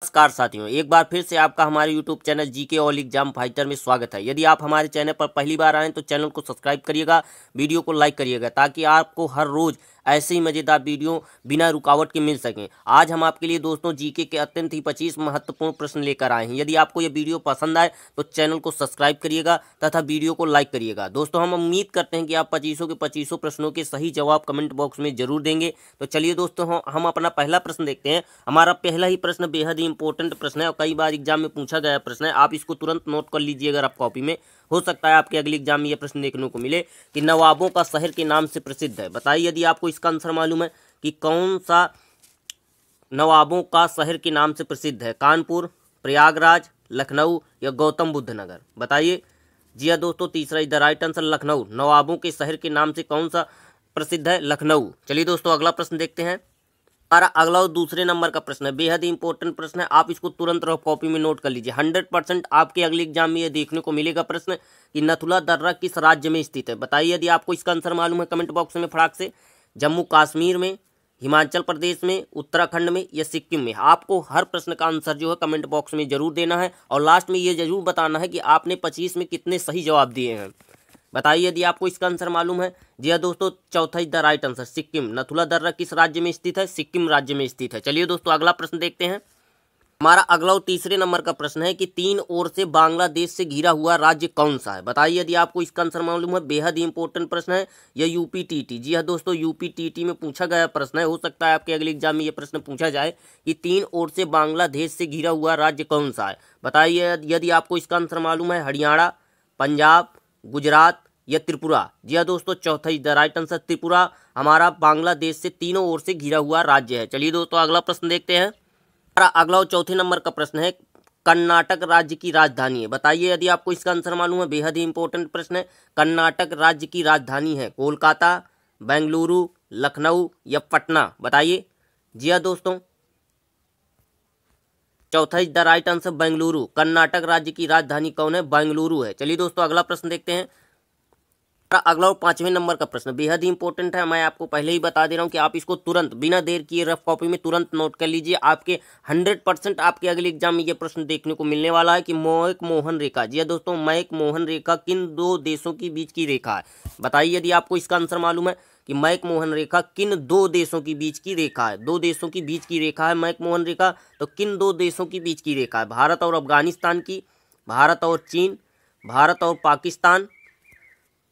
नमस्कार साथियों, एक बार फिर से आपका हमारे YouTube channel GK all exam fighter में स्वागत है। यदि आप हमारे चैनल पर पहली बार आए तो चैनल को सब्सक्राइब करिएगा, वीडियो को लाइक करिएगा ताकि आपको हर रोज ऐसे ही मजेदार वीडियो बिना रुकावट के मिल सकें। आज हम आपके लिए दोस्तों जीके के अत्यंत ही 25 महत्वपूर्ण प्रश्न लेकर आए हैं। यदि आपको ये वीडियो पसंद आए तो चैनल को सब्सक्राइब करिएगा तथा वीडियो को लाइक करिएगा। दोस्तों, हम उम्मीद करते हैं कि आप 25 के 25 प्रश्नों के सही जवाब कमेंट बॉक्स में जरूर देंगे। तो चलिए दोस्तों, हम अपना पहला प्रश्न देखते हैं। हमारा पहला ही प्रश्न बेहद ही इंपॉर्टेंट प्रश्न है और कई बार एग्जाम में पूछा गया प्रश्न है। आप इसको तुरंत नोट कर लीजिए अगर आप कॉपी में। हो सकता है आपके अगले एग्जाम में यह प्रश्न देखने को मिले कि नवाबों का शहर के नाम से प्रसिद्ध है। बताइए यदि आपको इसका आंसर मालूम है कि कौन सा नवाबों का शहर के नाम से प्रसिद्ध है। कानपुर, प्रयागराज, लखनऊ या गौतम बुद्ध नगर। बताइए। जी हाँ दोस्तों, तीसरा is the right answer, Lucknow. नवाबों के शहर के नाम से कौन सा प्रसिद्ध है? लखनऊ। चलिए दोस्तों, अगला प्रश्न देखते हैं। हमारा अगला और दूसरे नंबर का प्रश्न है, बेहद ही इंपॉर्टेंट प्रश्न है। आप इसको तुरंत रफ कॉपी में नोट कर लीजिए। 100% आपके अगले एग्जाम में ये देखने को मिलेगा प्रश्न कि नथुला दर्रा किस राज्य में स्थित है। बताइए यदि आपको इसका आंसर मालूम है कमेंट बॉक्स में फटाक से। जम्मू कश्मीर में, हिमाचल प्रदेश में, उत्तराखंड में या सिक्किम में। आपको हर प्रश्न का आंसर जो है कमेंट बॉक्स में जरूर देना है और लास्ट में ये जरूर बताना है कि आपने 25 में कितने सही जवाब दिए हैं। बताइए यदि आपको इसका आंसर मालूम है। जी हाँ दोस्तों, चौथा is the right answer, Sikkim. Nathula दर्रा किस राज्य में स्थित है? सिक्किम राज्य में स्थित है। चलिए दोस्तों, अगला प्रश्न देखते हैं। हमारा अगला और तीसरे नंबर का प्रश्न है कि 3 ओर से बांग्लादेश से घिरा हुआ राज्य कौन सा है। बताइए यदि आपको इसका आंसर मालूम है। बेहद ही इंपॉर्टेंट प्रश्न है यह यूपी-टीटी। जी हाँ दोस्तों, यूपी-टीटी में पूछा गया प्रश्न है। हो सकता है आपके अगले एग्जाम में यह प्रश्न पूछा जाए कि 3 ओर से बांग्लादेश से घिरा हुआ राज्य कौन सा है। बताइए यदि आपको इसका आंसर मालूम है। हरियाणा, पंजाब, गुजरात या त्रिपुरा। जी हाँ दोस्तों, चौथा is the right answer, Tripura हमारा बांग्लादेश से तीनों ओर से घिरा हुआ राज्य है। चलिए दोस्तों, अगला प्रश्न देखते हैं। हमारा अगला और चौथे नंबर का प्रश्न है, कर्नाटक राज्य की राजधानी है। बताइए यदि आपको इसका आंसर मालूम है। बेहद ही इंपॉर्टेंट प्रश्न है। कर्नाटक राज्य की राजधानी है कोलकाता, बेंगलुरु, लखनऊ या पटना। बताइए। जी हाँ दोस्तों, चौथा is the right answer, Bengaluru. Karnataka राज्य की राजधानी कौन है? बेंगलुरु है। चलिए दोस्तों, अगला प्रश्न देखते हैं। अगला और 5वें नंबर का प्रश्न बेहद ही इंपॉर्टेंट है। मैं आपको पहले ही बता दे रहा हूं कि आप इसको तुरंत बिना देर किए रफ कॉपी में तुरंत नोट कर लीजिए। आपके 100% आपके अगले एग्जाम में ये प्रश्न देखने को मिलने वाला है कि मैक मोहन रेखा। जी हाँ दोस्तों, मैक मोहन रेखा किन 2 देशों के बीच की रेखा है। बताइए यदि आपको इसका आंसर मालूम है कि मैक मोहन रेखा किन 2 देशों के बीच की रेखा है। 2 देशों के बीच की रेखा है मैक मोहन रेखा। तो किन 2 देशों के बीच की रेखा है? भारत और अफगानिस्तान की, भारत और चीन, भारत और पाकिस्तान,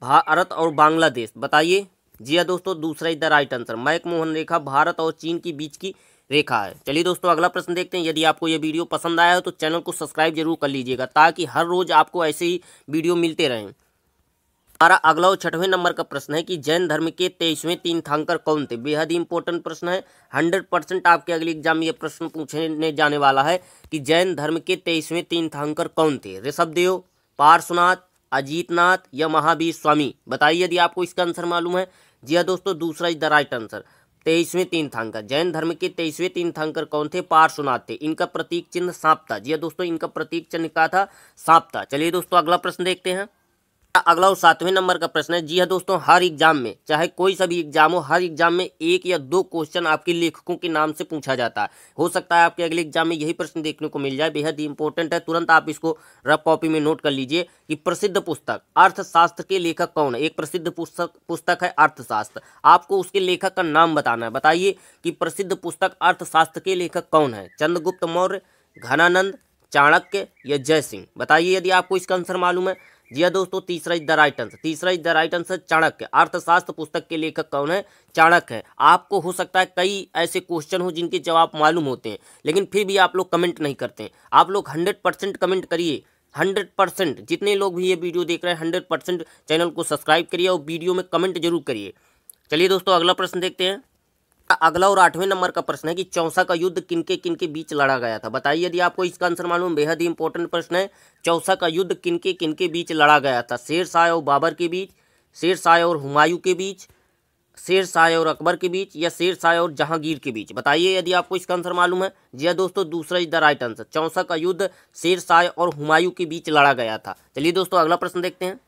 भारत और बांग्लादेश। बताइए। जी हाँ दोस्तों, दूसरा is the right answer, McMahon रेखा भारत और चीन के बीच की रेखा है। चलिए दोस्तों, अगला प्रश्न देखते हैं। यदि आपको ये वीडियो पसंद आया हो तो चैनल को सब्सक्राइब जरूर कर लीजिएगा ताकि हर रोज आपको ऐसे ही वीडियो मिलते रहें। हमारा अगला और 6वें नंबर का प्रश्न है कि जैन धर्म के 23वें तीर्थंकर कौन थे। बेहद ही इंपॉर्टेंट प्रश्न है। 100% आपके अगले एग्जाम में यह प्रश्न पूछने जाने वाला है कि जैन धर्म के 23वें तीर्थंकर कौन थे। ऋषभदेव, पार्श्वनाथ, अजीतनाथ या महावीर स्वामी। बताइए यदि आपको इसका आंसर मालूम है। जी हाँ दोस्तों, दूसरा इज द राइट आंसर, 23वें तीर्थंकर। जैन धर्म के 23वें तीर्थंकर कौन थे? पार्श्वनाथ थे। इनका प्रतीक चिन्ह सांप था। जी हाँ दोस्तों, इनका प्रतीक चिन्ह क्या था? सांप था। चलिए दोस्तों, अगला प्रश्न देखते हैं। अगला और 7वें नंबर का प्रश्न है। जी हाँ दोस्तों, हर एग्जाम में चाहे कोई सा भी एग्जाम हो, हर एग्जाम में 1 या 2 क्वेश्चन आपके लेखकों के नाम से पूछा जाता है। हो सकता है आपके अगले एग्जाम में यही प्रश्न देखने को मिल जाए। बेहद ही इंपॉर्टेंट है, तुरंत आप इसको रफ कॉपी में नोट कर लीजिए कि प्रसिद्ध पुस्तक अर्थशास्त्र के लेखक कौन है। एक प्रसिद्ध पुस्तक है अर्थशास्त्र, आपको उसके लेखक का नाम बताना है। बताइए कि प्रसिद्ध पुस्तक अर्थशास्त्र के लेखक कौन है? चंद्रगुप्त मौर्य, घनानंद, चाणक्य या जयसिंह। बताइए यदि आपको इसका आंसर मालूम है। जी हाँ दोस्तों, तीसरा इज द राइट आंसर, तीसरा is the right answer, Chanakya. अर्थशास्त्र पुस्तक के लेखक कौन है? चाणक्य है। आपको हो सकता है कई ऐसे क्वेश्चन हो जिनके जवाब मालूम होते हैं लेकिन फिर भी आप लोग कमेंट नहीं करते हैं। आप लोग 100% कमेंट करिए। 100% जितने लोग भी ये वीडियो देख रहे हैं 100% चैनल को सब्सक्राइब करिए और वीडियो में कमेंट जरूर करिए। चलिए दोस्तों, अगला प्रश्न देखते हैं। अगला और 8वें नंबर का प्रश्न है कि चौसा का युद्ध किनके किनके बीच लड़ा गया था। बताइए यदि आपको इसका आंसर मालूम। बेहद ही इंपॉर्टेंट प्रश्न है। चौसा का युद्ध किनके किनके बीच लड़ा गया था? शेर शाह और बाबर के बीच, शेर शाह और हुमायूं के बीच, शेर शाह और अकबर के बीच या शेर शाह और जहांगीर के बीच। बताइए यदि आपको इसका आंसर मालूम है। जी हाँ दोस्तों, दूसरा is the right answer, Chausa का युद्ध शेर शाह और हुमायूं के बीच लड़ा गया था। चलिए दोस्तों, अगला प्रश्न देखते हैं।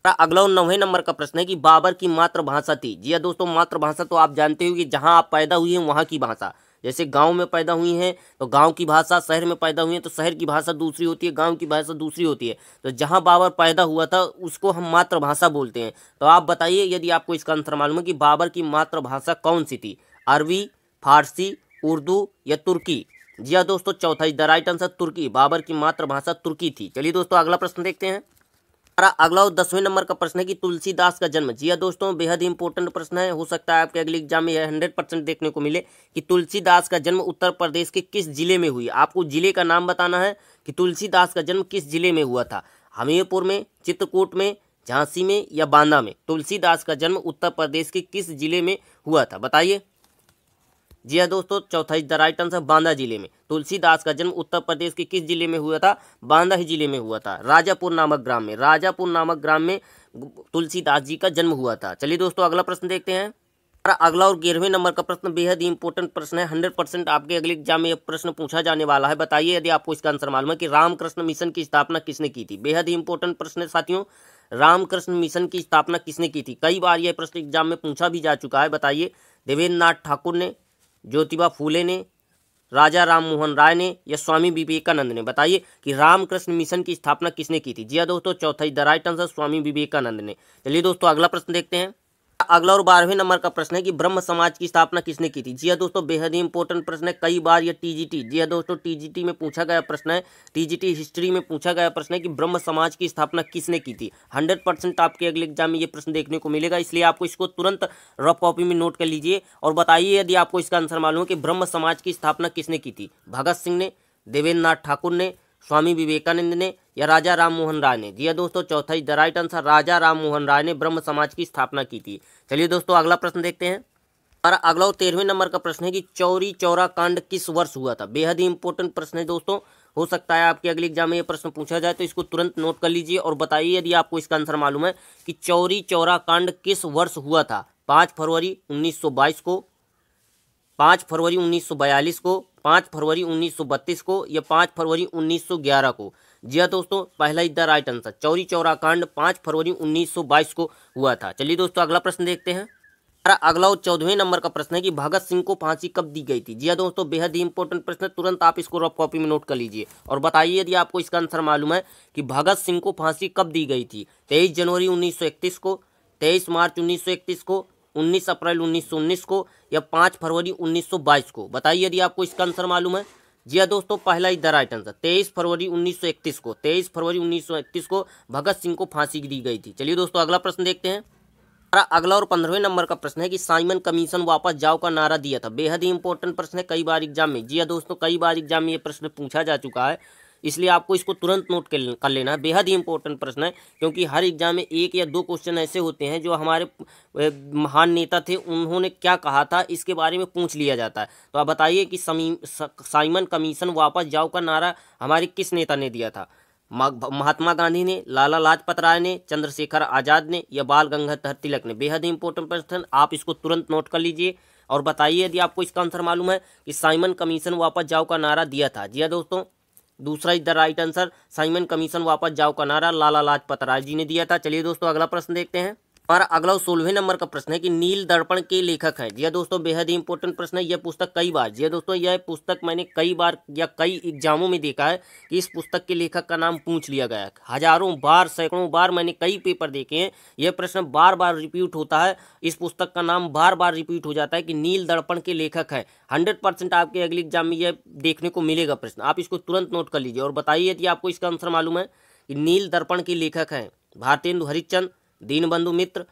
अगला और 9वें नंबर का प्रश्न है कि बाबर की मातृभाषा थी। जी हाँ दोस्तों, मातृभाषा तो आप जानते हो कि जहां आप पैदा हुए हैं वहां की भाषा। जैसे गांव में पैदा हुई हैं तो गांव की भाषा, शहर में पैदा हुई हैं तो शहर की भाषा दूसरी होती है, गांव की भाषा दूसरी होती है। तो जहां बाबर पैदा हुआ था उसको हम मातृभाषा बोलते हैं। तो आप बताइए यदि आपको इसका आंसर मालूम है कि बाबर की मातृभाषा कौन सी थी, अरबी, फारसी, उर्दू या तुर्की। जी हाँ दोस्तों, चौथा द राइट आंसर तुर्की। बाबर की मातृभाषा तुर्की थी। चलिए दोस्तों अगला प्रश्न देखते हैं। हमारा अगला और 10वें नंबर का प्रश्न है कि तुलसीदास का जन्म। जी हाँ दोस्तों, बेहद ही इंपॉर्टेंट प्रश्न है, हो सकता है आपके अगले एग्जाम में यह 100% देखने को मिले कि तुलसीदास का जन्म उत्तर प्रदेश के किस जिले में हुई। आपको जिले का नाम बताना है कि तुलसीदास का जन्म किस जिले में हुआ था, हमीरपुर में, चित्रकूट में, झांसी में या बांदा में। तुलसीदास का जन्म उत्तर प्रदेश के किस जिले में हुआ था, बताइए। जी हाँ दोस्तों, चौथा द राइट आंसर बांदा जिले में। तुलसीदास का जन्म उत्तर प्रदेश के किस जिले में हुआ था, बांदा ही जिले में हुआ था, राजापुर नामक ग्राम में। राजापुर नामक ग्राम में तुलसीदास जी का जन्म हुआ था। चलिए दोस्तों अगला प्रश्न देखते हैं। हमारा अगला और 11वें नंबर का प्रश्न बेहद ही इंपॉर्टेंट प्रश्न है, 100% आपके अगले एग्जाम में यह प्रश्न पूछा जाने वाला है। बताइए यदि आपको इसका आंसर मालूम है कि रामकृष्ण मिशन की स्थापना किसने की थी। बेहद ही इंपॉर्टेंट प्रश्न है साथियों, रामकृष्ण मिशन की स्थापना किसने की थी। कई बार यह प्रश्न एग्जाम में पूछा भी जा चुका है। बताइए, देवेंद्र नाथ ठाकुर ने, ज्योतिबा फूले ने, राजा राम मोहन राय ने या स्वामी विवेकानंद ने। बताइए कि रामकृष्ण मिशन की स्थापना किसने की थी। जी हाँ दोस्तों, चौथा the right answer Swami Vivekananda ने। चलिए दोस्तों अगला प्रश्न देखते हैं। अगला और 12वें नंबर का प्रश्न है कि ब्रह्म समाज की स्थापना किसने की थी। जी हाँ दोस्तों, बेहद ही इंपॉर्टेंट प्रश्न है, कई बार ये टीजीटी, जी हाँ दोस्तों, टीजीटी में पूछा गया प्रश्न है, टीजीटी हिस्ट्री में पूछा गया प्रश्न है कि ब्रह्म समाज की स्थापना किसने की थी। 100% आपके अगले एग्जाम में ये प्रश्न देखने को मिलेगा, इसलिए आपको इसको तुरंत रफ कॉपी में नोट कर लीजिए और बताइए यदि आपको इसका आंसर मालूम है कि ब्रह्म समाज की स्थापना किसने की थी। भगत सिंह ने, देवेंद्र नाथ ठाकुर ने, स्वामी विवेकानंद ने या राजा राम मोहन राय ने। जी हाँ दोस्तों, चौथा द राइट आंसर राजा राम मोहन राय ने ब्रह्म समाज की स्थापना की थी। चलिए दोस्तों अगला प्रश्न देखते हैं। हमारा अगला और 13वें नंबर का प्रश्न है कि चौरी चौरा कांड किस वर्ष हुआ था। बेहद ही इंपॉर्टेंट प्रश्न है दोस्तों, हो सकता है आपके अगले एग्जाम में ये प्रश्न पूछा जाए, तो इसको तुरंत नोट कर लीजिए और बताइए यदि आपको इसका आंसर मालूम है कि चौरी चौरा कांड किस वर्ष हुआ था। 5 फरवरी 1922 को, 5 फरवरी 1942 को, 5 फरवरी 1932 को या 5 फरवरी 1911 को। जी हाँ दोस्तों, पहला ही the right answer Chauri Chaura कांड 5 फरवरी 1922 को हुआ था। चलिए दोस्तों अगला प्रश्न देखते हैं। हमारा अगला और 14वें नंबर का प्रश्न है कि भगत सिंह को फांसी कब दी गई थी। जी हाँ दोस्तों, बेहद ही इंपॉर्टेंट प्रश्न है, तुरंत आप इसको रफ कॉपी में नोट कर लीजिए और बताइए यदि आपको इसका आंसर मालूम है कि भगत सिंह को फांसी कब दी गई थी। 23 जनवरी 1931 को, 23 मार्च 1931 को, 19 अप्रैल 1919 को या 5 फरवरी 1922 को। बताइए यदि आपको इसका आंसर मालूम है। जी हाँ दोस्तों, पहला ही द राइट आंसर 23 फरवरी 1931 को, 23 फरवरी 1931 को भगत सिंह को फांसी दी गई थी। चलिए दोस्तों अगला प्रश्न देखते हैं। हमारा अगला और 15वें नंबर का प्रश्न है कि साइमन कमीशन वापस जाओ का नारा दिया था। बेहद ही इंपॉर्टेंट प्रश्न है, कई बार एग्जाम में, जी हाँ दोस्तों, कई बार एग्जाम में ये प्रश्न पूछा जा चुका है, इसलिए आपको इसको तुरंत नोट कर लेना है। बेहद ही इंपॉर्टेंट प्रश्न है क्योंकि हर एग्जाम में 1 या 2 क्वेश्चन ऐसे होते हैं जो हमारे महान नेता थे उन्होंने क्या कहा था इसके बारे में पूछ लिया जाता है। तो आप बताइए कि साइमन कमीशन वापस जाओ का नारा हमारे किस नेता ने दिया था। महात्मा गांधी ने, लाला लाजपत राय ने, चंद्रशेखर आजाद ने या बाल गंगाधर तिलक ने। बेहद ही इंपॉर्टेंट प्रश्न, आप इसको तुरंत नोट कर लीजिए और बताइए यदि आपको इसका आंसर मालूम है कि साइमन कमीशन वापस जाओ का नारा दिया था। जी हाँ दोस्तों, दूसरा the right answer Simon commission वापस जाओ का नारा लाला लाजपत राय जी ने दिया था। चलिए दोस्तों अगला प्रश्न देखते हैं। हमारा अगला 16वें नंबर का प्रश्न है कि नील दर्पण के लेखक हैं। जी हाँ दोस्तों, बेहद ही इंपॉर्टेंट प्रश्न है। यह पुस्तक कई बार, जी हाँ दोस्तों, यह पुस्तक मैंने कई बार या कई एग्जामों में देखा है कि इस पुस्तक के लेखक का नाम पूछ लिया गया है। हजारों बार, सैकड़ों बार मैंने कई पेपर देखे हैं, यह प्रश्न बार बार रिपीट होता है, इस पुस्तक का नाम बार बार रिपीट हो जाता है कि नील दर्पण के लेखक है। 100% आपके अगले एग्जाम में यह देखने को मिलेगा प्रश्न, आप इसको तुरंत नोट कर लीजिए और बताइए यदि आपको इसका आंसर मालूम है कि नील दर्पण के लेखक हैं भारतेंदु हरिश्चंद्र, दीनबंधु मित्र,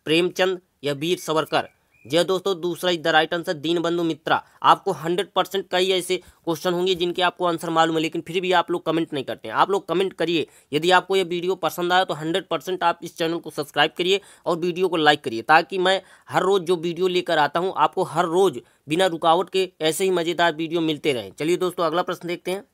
प्रेमचंद या वीर सावरकर। जी दोस्तों, दूसरा द राइट आंसर दीनबंधु मित्रा। आपको 100% कई ऐसे क्वेश्चन होंगे जिनके आपको आंसर मालूम है, लेकिन फिर भी आप लोग कमेंट नहीं करते हैं। आप लोग कमेंट करिए। यदि आपको ये वीडियो पसंद आया तो 100% आप इस चैनल को सब्सक्राइब करिए और वीडियो को लाइक करिए, ताकि मैं हर रोज़ जो वीडियो लेकर आता हूँ आपको हर रोज़ बिना रुकावट के ऐसे ही मज़ेदार वीडियो मिलते रहें। चलिए दोस्तों अगला प्रश्न देखते हैं।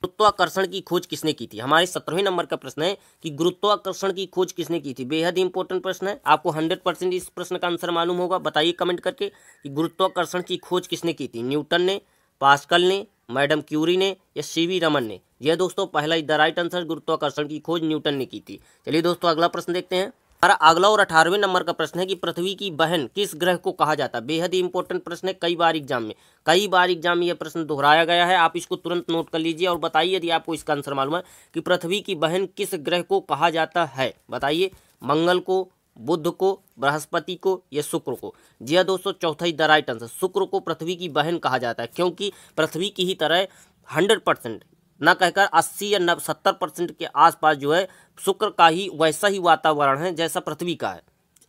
गुरुत्वाकर्षण की खोज किसने की थी। हमारे 17वें नंबर का प्रश्न है कि गुरुत्वाकर्षण की खोज किसने की थी। बेहद ही इंपॉर्टेंट प्रश्न है, आपको 100% इस प्रश्न का आंसर मालूम होगा। बताइए कमेंट करके कि गुरुत्वाकर्षण की खोज किसने की थी। न्यूटन ने, पास्कल ने, मैडम क्यूरी ने या सीवी रमन ने। यह दोस्तों पहला द राइट आंसर गुरुत्वाकर्षण की खोज न्यूटन ने की थी। चलिए दोस्तों अगला प्रश्न देखते हैं। हमारा अगला और 18वें नंबर का प्रश्न है कि पृथ्वी की बहन किस ग्रह को कहा जाता है। बेहद ही इंपॉर्टेंट प्रश्न है, कई बार एग्जाम में यह प्रश्न दोहराया गया है। आप इसको तुरंत नोट कर लीजिए और बताइए यदि आपको इसका आंसर मालूम है कि पृथ्वी की बहन किस ग्रह को कहा जाता है। बताइए, मंगल को, बुध को, बृहस्पति को या शुक्र को। जी हाँ दोस्तों, चौथा ही द राइट आंसर, शुक्र को पृथ्वी की बहन कहा जाता है, क्योंकि पृथ्वी की ही तरह 100% न कहकर 80 या 70% के आसपास जो है शुक्र का ही वैसा ही वातावरण है जैसा पृथ्वी का है,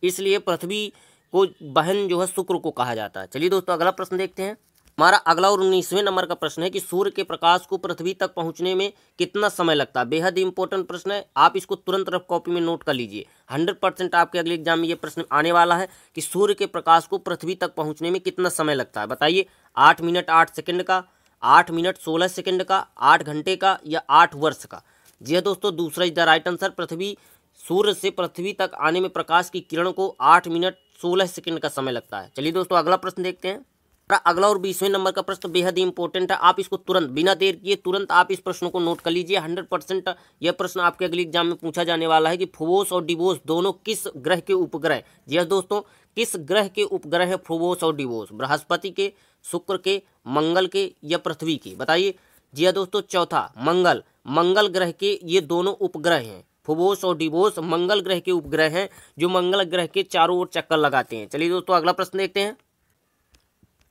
इसलिए पृथ्वी को बहन जो है शुक्र को कहा जाता है। चलिए दोस्तों, अगला प्रश्न देखते हैं। हमारा अगला और 19वें नंबर का प्रश्न है कि सूर्य के प्रकाश को पृथ्वी तक पहुंचने में कितना समय लगता है। बेहद इंपॉर्टेंट प्रश्न है, आप इसको तुरंत रफ कॉपी में नोट कर लीजिए। 100% आपके अगले एग्जाम में ये प्रश्न आने वाला है कि सूर्य के प्रकाश को पृथ्वी तक पहुंचने में कितना समय लगता है। बताइए, 8 मिनट 8 सेकंड का, 8 मिनट 16 सेकंड का, 8 घंटे का या 8 वर्ष का। जी दोस्तों, दूसरा इज द राइट आंसर, सूर्य से पृथ्वी तक आने में प्रकाश की किरण को 8 मिनट 16 सेकंड का समय लगता है। चलिए दोस्तों, अगला प्रश्न देखते हैं। अगला और 20वें नंबर का प्रश्न बेहद ही इंपॉर्टेंट है, आप इसको तुरंत बिना देर किए तुरंत आप इस प्रश्न को नोट कर लीजिए। 100% यह प्रश्न आपके अगले एग्जाम में पूछा जाने वाला है कि फोबोस और डिवोस दोनों किस ग्रह के उपग्रह। जी हाँ दोस्तों, किस ग्रह के उपग्रह है फोबोस और डिवोस, बृहस्पति के, शुक्र के, मंगल के या पृथ्वी के। बताइए। जी हाँ दोस्तों, चौथा मंगल ग्रह के ये दोनों उपग्रह हैं। फोबोस और डिवोस मंगल ग्रह के उपग्रह हैं जो मंगल ग्रह के चारों ओर चक्कर लगाते हैं। चलिए दोस्तों, अगला प्रश्न देखते हैं।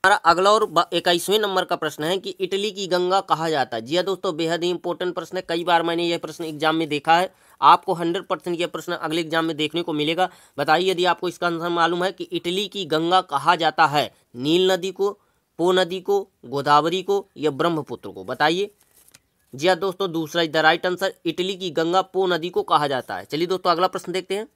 हमारा अगला और 21वें नंबर का प्रश्न है कि इटली की गंगा कहा जाता है। जी हाँ दोस्तों, बेहद ही इंपॉर्टेंट प्रश्न है, कई बार मैंने यह प्रश्न एग्जाम में देखा है, आपको 100% यह प्रश्न अगले एग्जाम में देखने को मिलेगा। बताइए यदि आपको इसका आंसर मालूम है कि इटली की गंगा कहा जाता है नील नदी को, पो नदी को, गोदावरी को या ब्रह्मपुत्र को। बताइए। जी हाँ दोस्तों, दूसरा is the right answer, Italy की गंगा पो नदी को कहा जाता है। चलिए दोस्तों, अगला प्रश्न देखते हैं।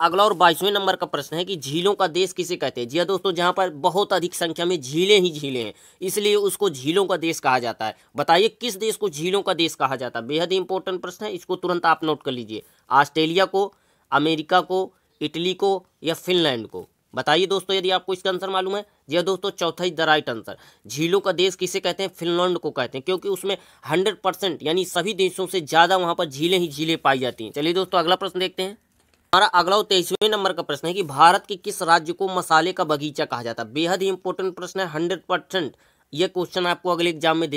अगला और 22वें नंबर का प्रश्न है कि झीलों का देश किसे कहते हैं। जी हाँ दोस्तों, जहाँ पर बहुत अधिक संख्या में झीलें ही झीलें हैं, इसलिए उसको झीलों का देश कहा जाता है। बताइए, किस देश को झीलों का देश कहा जाता है। बेहद ही इंपॉर्टेंट प्रश्न है, इसको तुरंत आप नोट कर लीजिए। ऑस्ट्रेलिया को, अमेरिका को, इटली को या फिनलैंड को। बताइए दोस्तों, यदि आपको इसका आंसर मालूम है। जी हाँ दोस्तों, चौथा ही द राइट आंसर, झीलों का देश किसे कहते हैं, फिनलैंड को कहते हैं, क्योंकि उसमें 100% यानी सभी देशों से ज़्यादा वहाँ पर झीलें ही झीलें पाई जाती हैं। चलिए दोस्तों, अगला प्रश्न देखते हैं। हमारा अगला और 23वें नंबर का प्रश्न है कि भारत के किस राज्य को मसाले का बगीचा कहा जाता है। बेहद ही इंपॉर्टेंट प्रश्न है, 100% यह क्वेश्चन आपको अगले एग्जाम में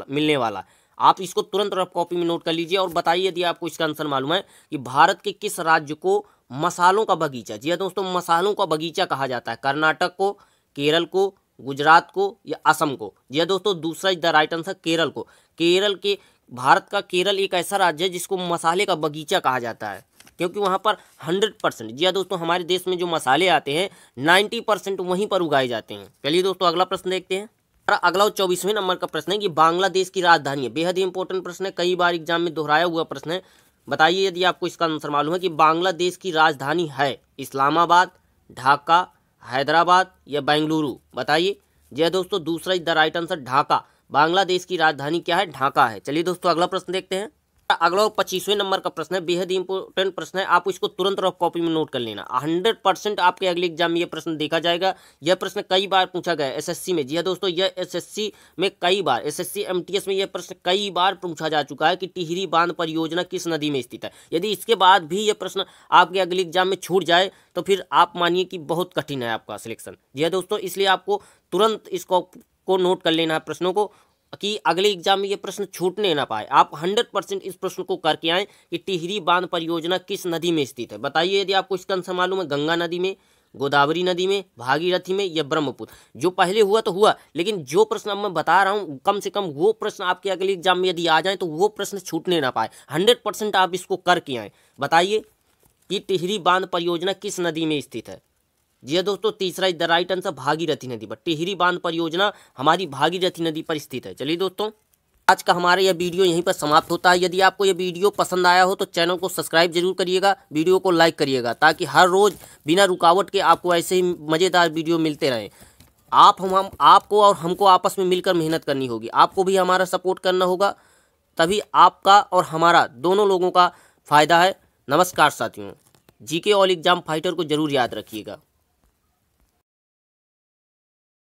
मिलने वाला। आप इसको तुरंत रफ कॉपी में नोट कर लीजिए और बताइए यदि आपको इसका आंसर मालूम है कि भारत के किस राज्य को मसालों का बगीचा। जी हाँ दोस्तों, मसालों का बगीचा कहा जाता है। कर्नाटक को, केरल को, गुजरात को या असम को। जी हाँ दोस्तों, दूसरा is the right answer, Kerala को। भारत का केरल एक ऐसा राज्य है जिसको मसाले का बगीचा कहा जाता है, क्योंकि वहाँ पर 100%, जी हाँ दोस्तों, हमारे देश में जो मसाले आते हैं 90% वहीं पर उगाए जाते हैं। चलिए दोस्तों, अगला प्रश्न देखते हैं। अगला 24वें नंबर का प्रश्न है कि बांग्लादेश की राजधानी है। बेहद ही इंपॉर्टेंट प्रश्न है, कई बार एग्जाम में दोहराया हुआ प्रश्न है। बताइए यदि आपको इसका आंसर मालूम है कि बांग्लादेश की राजधानी है इस्लामाबाद, ढाका, हैदराबाद या बेंगलुरु। बताइए। जी हाँ दोस्तों, दूसरा is the right answer, Dhaka. Bangladesh की राजधानी क्या है, ढाका है। चलिए दोस्तों, अगला प्रश्न देखते हैं। अगला और 25वें नंबर का प्रश्न है, बेहद ही इंपॉर्टेंट प्रश्न है, आप इसको तुरंत रफ कॉपी में नोट कर लेना। 100% आपके अगले एग्जाम में यह प्रश्न देखा जाएगा। यह प्रश्न कई बार पूछा गया है एसएससी में। जी हाँ दोस्तों, यह एसएससी में कई बार, एसएससी एमटीएस में यह प्रश्न कई बार पूछा जा चुका है कि टिहरी बांध परियोजना किस नदी में स्थित है। यदि इसके बाद भी यह प्रश्न आपके अगले एग्जाम में छूट जाए तो फिर आप मानिए कि बहुत कठिन है आपका सिलेक्शन। जी हाँ दोस्तों, इसलिए आपको तुरंत इसको नोट कर लेना है प्रश्नों को, कि अगले एग्जाम में ये प्रश्न छूटने ना पाए। आप 100% इस प्रश्न को करके आएँ कि टिहरी बांध परियोजना किस नदी में स्थित है। बताइए यदि आपको इसका आंसर मालूम है, गंगा नदी में, गोदावरी नदी में, भागीरथी में या ब्रह्मपुत्र। जो पहले हुआ तो हुआ, लेकिन जो प्रश्न अब मैं बता रहा हूँ कम से कम वो प्रश्न आपके अगले एग्जाम में यदि आ जाए तो वो प्रश्न छूटने ना पाए। 100% आप इसको करके आएँ। बताइए कि टिहरी बांध परियोजना किस नदी में स्थित है। जी हाँ दोस्तों, तीसरा is the right answer, Bhagirathi नदी पर। टिहरी बांध परियोजना हमारी भागीरथी नदी पर स्थित है। चलिए दोस्तों, आज का हमारा यह वीडियो यहीं पर समाप्त होता है। यदि आपको यह वीडियो पसंद आया हो तो चैनल को सब्सक्राइब जरूर करिएगा, वीडियो को लाइक करिएगा, ताकि हर रोज़ बिना रुकावट के आपको ऐसे ही मज़ेदार वीडियो मिलते रहें। आपको और हमको आपस में मिलकर मेहनत करनी होगी, आपको भी हमारा सपोर्ट करना होगा, तभी आपका और हमारा दोनों लोगों का फ़ायदा है। नमस्कार साथियों, जीके ऑल एग्जाम फाइटर को जरूर याद रखिएगा।